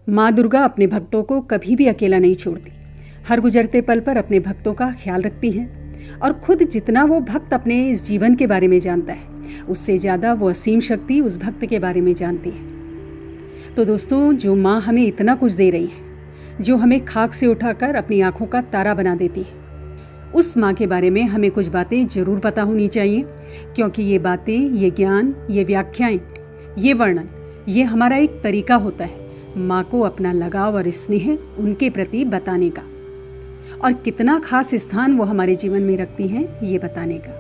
माँ दुर्गा अपने भक्तों को कभी भी अकेला नहीं छोड़ती। हर गुजरते पल पर अपने भक्तों का ख्याल रखती हैं और खुद जितना वो भक्त अपने इस जीवन के बारे में जानता है, उससे ज़्यादा वो असीम शक्ति उस भक्त के बारे में जानती है। तो दोस्तों, जो माँ हमें इतना कुछ दे रही है, जो हमें खाक से उठाकर अपनी आँखों का तारा बना देती है, उस माँ के बारे में हमें कुछ बातें ज़रूर पता होनी चाहिए, क्योंकि ये बातें, ये ज्ञान, ये व्याख्याएं, ये वर्णन, ये हमारा एक तरीका होता है माँ को अपना लगाव और स्नेह उनके प्रति बताने का, और कितना खास स्थान वो हमारे जीवन में रखती हैं ये बताने का।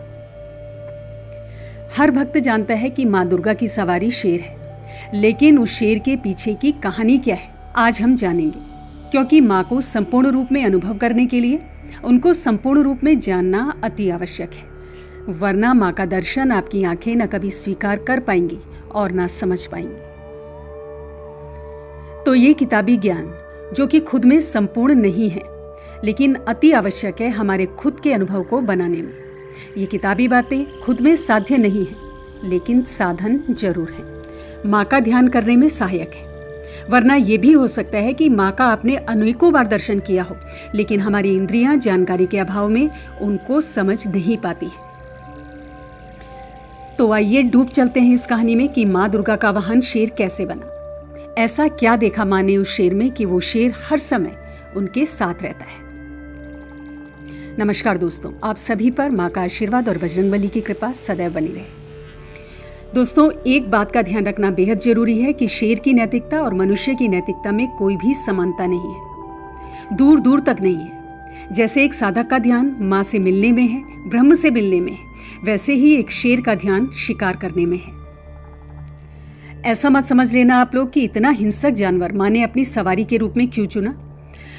हर भक्त जानता है कि माँ दुर्गा की सवारी शेर है, लेकिन उस शेर के पीछे की कहानी क्या है आज हम जानेंगे, क्योंकि माँ को संपूर्ण रूप में अनुभव करने के लिए उनको संपूर्ण रूप में जानना अति आवश्यक है, वरना माँ का दर्शन आपकी आंखें न कभी स्वीकार कर पाएंगी और ना समझ पाएंगी। तो ये किताबी ज्ञान, जो कि खुद में संपूर्ण नहीं है लेकिन अति आवश्यक है हमारे खुद के अनुभव को बनाने में, ये किताबी बातें खुद में साध्य नहीं है लेकिन साधन जरूर है, माँ का ध्यान करने में सहायक है। वरना ये भी हो सकता है कि माँ का आपने अनेकों बार दर्शन किया हो, लेकिन हमारी इंद्रियां जानकारी के अभाव में उनको समझ नहीं पाती है। तो आइए डूब चलते हैं इस कहानी में कि माँ दुर्गा का वाहन शेर कैसे बना। ऐसा क्या देखा माँ ने उस शेर में कि वो शेर हर समय उनके साथ रहता है। नमस्कार दोस्तों, आप सभी पर माँ का आशीर्वाद और बजरंगबली की कृपा सदैव बनी रहे। दोस्तों, एक बात का ध्यान रखना बेहद जरूरी है कि शेर की नैतिकता और मनुष्य की नैतिकता में कोई भी समानता नहीं है, दूर दूर तक नहीं है। जैसे एक साधक का ध्यान माँ से मिलने में है, ब्रह्म से मिलने में है, वैसे ही एक शेर का ध्यान शिकार करने में है। ऐसा मत समझ लेना आप लोग कि इतना हिंसक जानवर माँ ने अपनी सवारी के रूप में क्यों चुना।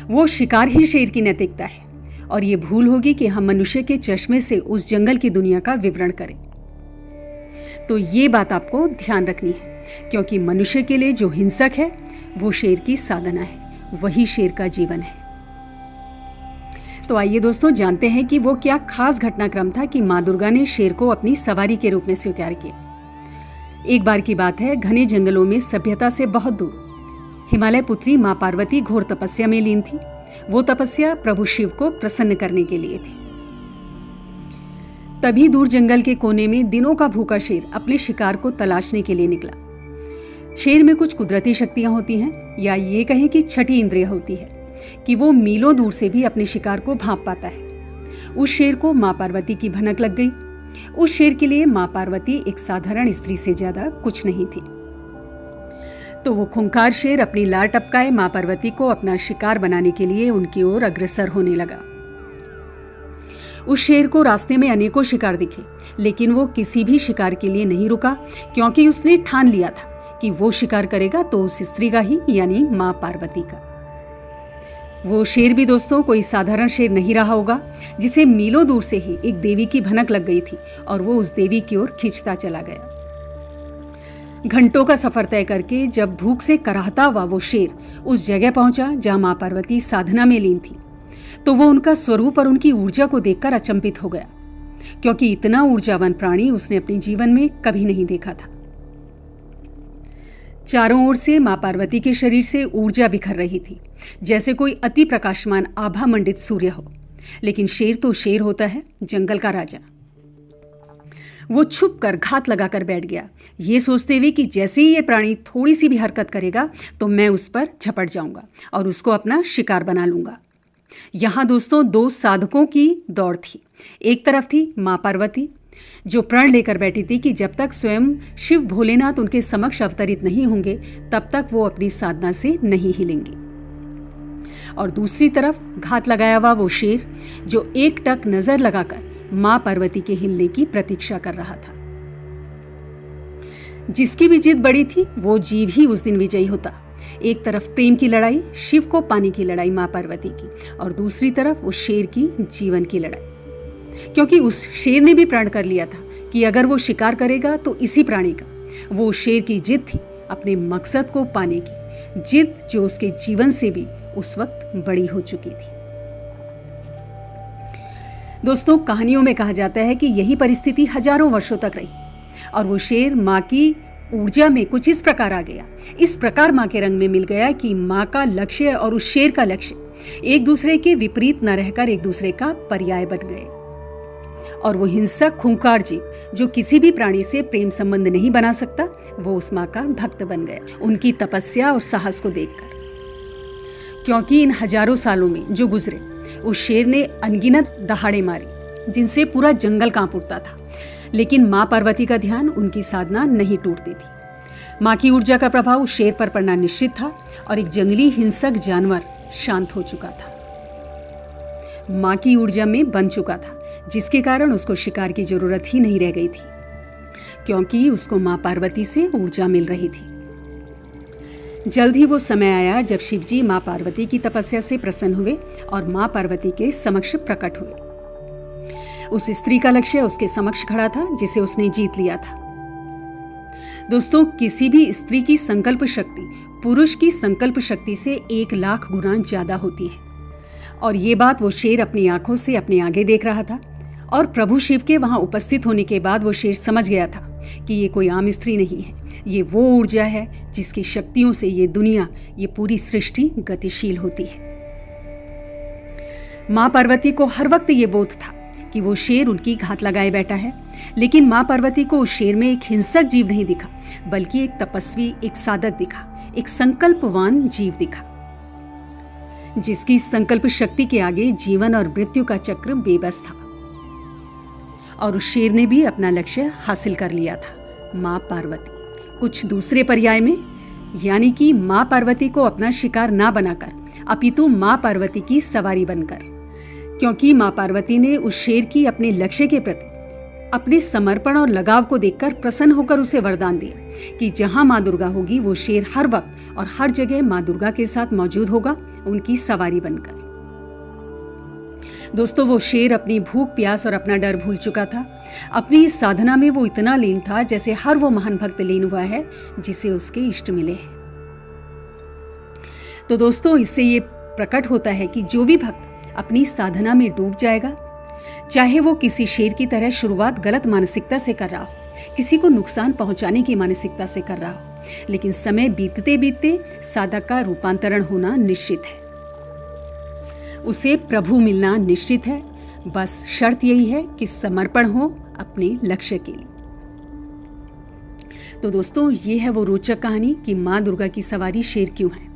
वो शिकार ही शेर की नैतिकता है, और ये भूल होगी कि हम मनुष्य के चश्मे से उस जंगल की दुनिया का विवरण करें। तो ये बात आपको ध्यान रखनी है, क्योंकि मनुष्य के लिए जो हिंसक है वो शेर की साधना है, वही शेर का जीवन है। तो आइए दोस्तों, जानते हैं कि वो क्या खास घटनाक्रम था कि माँ दुर्गा ने शेर को अपनी सवारी के रूप में स्वीकार किया। एक बार की बात है, घने जंगलों में सभ्यता से बहुत दूर हिमालय पुत्री माँ पार्वती घोर तपस्या में लीन थी। वो तपस्या प्रभु शिव को प्रसन्न करने के लिए थी। तभी दूर जंगल के कोने में दिनों का भूखा शेर अपने शिकार को तलाशने के लिए निकला। शेर में कुछ कुदरती शक्तियां होती हैं, या ये कहें कि छठी इंद्रिय होती है कि वो मीलों दूर से भी अपने शिकार को भांप पाता है। उस शेर को माँ पार्वती की भनक लग गई। उस शेर के लिए माँ पार्वती एक साधारण स्त्री से ज्यादा कुछ नहीं थी। तो वो खूंखार शेर अपनी लार टपकाए माँ पार्वती को अपना शिकार बनाने के लिए उनकी ओर अग्रसर होने लगा। उस शेर को रास्ते में अनेकों शिकार दिखे, लेकिन वो किसी भी शिकार के लिए नहीं रुका, क्योंकि उसने ठान लिया था कि वो शिकार करेगा तो उस स्त्री का ही, यानी माँ पार्वती का। वो शेर भी दोस्तों कोई साधारण शेर नहीं रहा होगा, जिसे मीलों दूर से ही एक देवी की भनक लग गई थी और वो उस देवी की ओर खींचता चला गया। घंटों का सफर तय करके जब भूख से कराहता हुआ वो शेर उस जगह पहुंचा जहां माँ पार्वती साधना में लीन थी, तो वो उनका स्वरूप और उनकी ऊर्जा को देखकर अचंभित हो गया, क्योंकि इतना ऊर्जावान प्राणी उसने अपने जीवन में कभी नहीं देखा था। चारों ओर से माँ पार्वती के शरीर से ऊर्जा बिखर रही थी, जैसे कोई अति प्रकाशमान आभा मंडित सूर्य हो। लेकिन शेर तो शेर होता है, जंगल का राजा। वो छुप कर घात लगाकर बैठ गया, ये सोचते हुए कि जैसे ही ये प्राणी थोड़ी सी भी हरकत करेगा तो मैं उस पर झपट जाऊंगा और उसको अपना शिकार बना लूंगा। यहाँ दोस्तों दो साधकों की दौड़ थी। एक तरफ थी माँ पार्वती, जो प्रण लेकर बैठी थी कि जब तक स्वयं शिव भोलेनाथ उनके समक्ष अवतरित नहीं होंगे तब तक वो अपनी साधना से नहीं हिलेंगी। और दूसरी तरफ घात लगाया हुआ वो शेर, जो एक टक नजर लगाकर माँ पार्वती के हिलने की प्रतीक्षा कर रहा था। जिसकी भी जिद बड़ी थी वो जीव ही उस दिन विजयी होता। एक तरफ प्रेम की लड़ाई, शिव को पाने की लड़ाई माँ पार्वती की, और दूसरी तरफ उस शेर की जीवन की लड़ाई, क्योंकि उस शेर ने भी प्रण कर लिया था कि अगर वो शिकार करेगा तो इसी प्राणी का। वो शेर की जिद थी अपने मकसद को पाने की, जिद जो उसके जीवन से भी उस वक्त बड़ी हो चुकी थी। दोस्तों, कहानियों में कहा जाता है कि यही परिस्थिति हजारों वर्षों तक रही और वो शेर माँ की ऊर्जा में कुछ इस प्रकार आ गया, इस प्रकार माँ के रंग में मिल गया कि माँ का लक्ष्य और उस शेर का लक्ष्य एक दूसरे के विपरीत न रहकर एक दूसरे का पर्याय बन गए। और वो हिंसक खूंखार जीव जो किसी भी प्राणी से प्रेम संबंध नहीं बना सकता, वो उस माँ का भक्त बन गया उनकी तपस्या और साहस को देखकर। क्योंकि इन हजारों सालों में जो गुजरे, उस शेर ने अनगिनत दहाड़े मारी जिनसे पूरा जंगल कांप उठता था, लेकिन माँ पार्वती का ध्यान उनकी साधना नहीं टूटती थी। माँ की ऊर्जा का प्रभाव उस शेर पर पड़ना निश्चित था और एक जंगली हिंसक जानवर शांत हो चुका था, माँ की ऊर्जा में बन चुका था, जिसके कारण उसको शिकार की जरूरत ही नहीं रह गई थी, क्योंकि उसको माँ पार्वती से ऊर्जा मिल रही थी। जल्द ही वो समय आया जब शिवजी माँ पार्वती की तपस्या से प्रसन्न हुए और माँ पार्वती के समक्ष प्रकट हुए। उस स्त्री का लक्ष्य उसके समक्ष खड़ा था जिसे उसने जीत लिया था। दोस्तों, किसी भी स्त्री की संकल्प शक्ति पुरुष की संकल्प शक्ति से 1,00,000 गुना ज्यादा होती है, और ये बात वो शेर अपनी आंखों से अपने आगे देख रहा था। और प्रभु शिव के वहां उपस्थित होने के बाद वो शेर समझ गया था कि ये कोई आम स्त्री नहीं है, ये वो ऊर्जा है जिसकी शक्तियों से ये दुनिया, ये पूरी सृष्टि गतिशील होती है। माँ पार्वती को हर वक्त ये बोध था कि वो शेर उनकी घात लगाए बैठा है, लेकिन माँ पार्वती को उस शेर में एक हिंसक जीव नहीं दिखा, बल्कि एक तपस्वी, एक साधक दिखा, एक संकल्पवान जीव दिखा, जिसकी संकल्प शक्ति के आगे जीवन और मृत्यु का चक्र बेबस था। और उस शेर ने भी अपना लक्ष्य हासिल कर लिया था, माँ पार्वती। कुछ दूसरे पर्याय में, यानी कि माँ पार्वती को अपना शिकार ना बनाकर, अपितु माँ पार्वती की सवारी बनकर, क्योंकि माँ पार्वती ने उस शेर की अपने लक्ष्य के प्रति अपने समर्पण और लगाव को देखकर प्रसन्न होकर उसे वरदान दिया कि जहां माँ दुर्गा होगी वो शेर हर वक्त और हर जगह माँ दुर्गा के साथ मौजूद होगा, उनकी सवारी बनकर। दोस्तों, वो शेर अपनी भूख प्यास और अपना डर भूल चुका था। अपनी इस साधना में वो इतना लीन था जैसे हर वो महान भक्त लीन हुआ है जिसे उसके इष्ट मिले हैं। तो दोस्तों, इससे ये प्रकट होता है कि जो भी भक्त अपनी साधना में डूब जाएगा, चाहे वो किसी शेर की तरह शुरुआत गलत मानसिकता से कर रहा हो, किसी को नुकसान पहुंचाने की मानसिकता से कर रहा हो, लेकिन समय बीतते बीतते साधक का रूपांतरण होना निश्चित है, उसे प्रभु मिलना निश्चित है। बस शर्त यही है कि समर्पण हो अपने लक्ष्य के लिए। तो दोस्तों, ये है वो रोचक कहानी कि माँ दुर्गा की सवारी शेर क्यों है।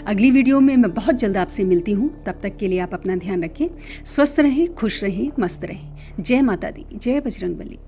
अगली वीडियो में मैं बहुत जल्द आपसे मिलती हूँ। तब तक के लिए आप अपना ध्यान रखें, स्वस्थ रहें, खुश रहें, मस्त रहें। जय माता दी, जय बजरंगबली।